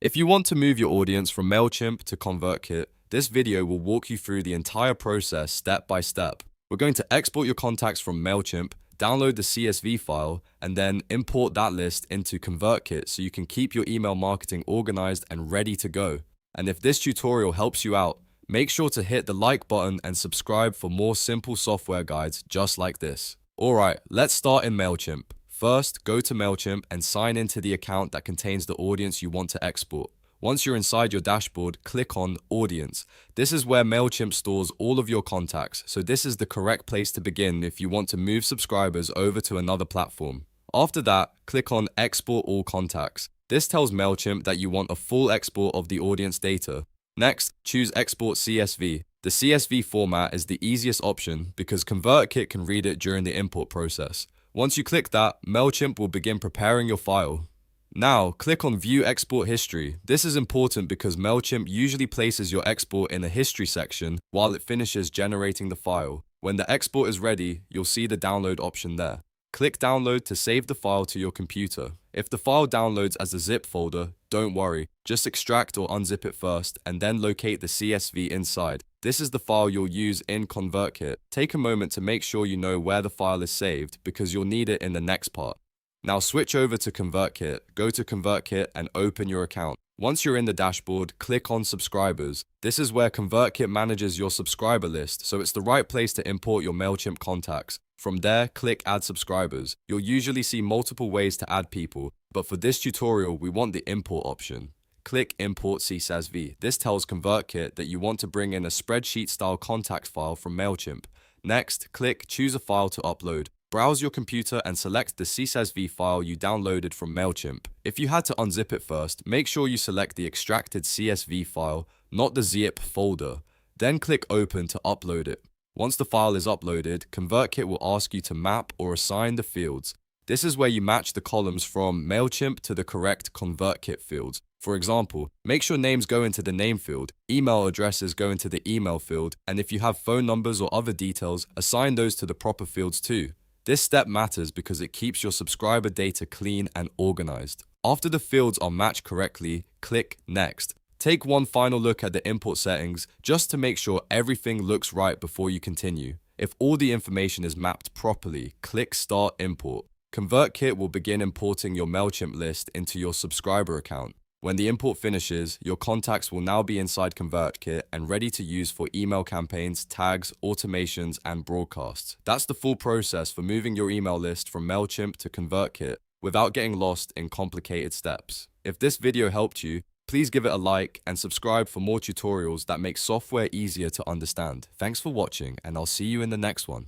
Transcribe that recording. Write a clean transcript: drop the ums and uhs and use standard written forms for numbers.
If you want to move your audience from Mailchimp to ConvertKit, this video will walk you through the entire process step by step. We're going to export your contacts from Mailchimp, download the CSV file, and then import that list into ConvertKit so you can keep your email marketing organized and ready to go. And if this tutorial helps you out, make sure to hit the like button and subscribe for more simple software guides just like this. Alright, let's start in Mailchimp. First, go to Mailchimp and sign into the account that contains the audience you want to export. Once you're inside your dashboard, click on Audience. This is where Mailchimp stores all of your contacts, so this is the correct place to begin if you want to move subscribers over to another platform. After that, click on Export All Contacts. This tells Mailchimp that you want a full export of the audience data. Next, choose Export CSV. The CSV format is the easiest option because ConvertKit can read it during the import process. Once you click that, Mailchimp will begin preparing your file. Now, click on View Export History. This is important because Mailchimp usually places your export in the History section while it finishes generating the file. When the export is ready, you'll see the download option there. Click Download to save the file to your computer. If the file downloads as a zip folder, don't worry. Just extract or unzip it first and then locate the CSV inside. This is the file you'll use in ConvertKit. Take a moment to make sure you know where the file is saved because you'll need it in the next part. Now switch over to ConvertKit, go to ConvertKit and open your account. Once you're in the dashboard, click on Subscribers. This is where ConvertKit manages your subscriber list, so it's the right place to import your Mailchimp contacts. From there, click Add Subscribers. You'll usually see multiple ways to add people, but for this tutorial, we want the import option. Click Import CSV. This tells ConvertKit that you want to bring in a spreadsheet-style contact file from Mailchimp. Next, click Choose a file to upload. Browse your computer and select the CSV file you downloaded from Mailchimp. If you had to unzip it first, make sure you select the extracted CSV file, not the zip folder. Then click Open to upload it. Once the file is uploaded, ConvertKit will ask you to map or assign the fields. This is where you match the columns from Mailchimp to the correct ConvertKit fields. For example, make sure names go into the name field, email addresses go into the email field, and if you have phone numbers or other details, assign those to the proper fields too. This step matters because it keeps your subscriber data clean and organized. After the fields are matched correctly, click Next. Take one final look at the import settings just to make sure everything looks right before you continue. If all the information is mapped properly, click Start Import. ConvertKit will begin importing your Mailchimp list into your subscriber account. When the import finishes, your contacts will now be inside ConvertKit and ready to use for email campaigns, tags, automations, and broadcasts. That's the full process for moving your email list from Mailchimp to ConvertKit without getting lost in complicated steps. If this video helped you, please give it a like and subscribe for more tutorials that make software easier to understand. Thanks for watching, and I'll see you in the next one.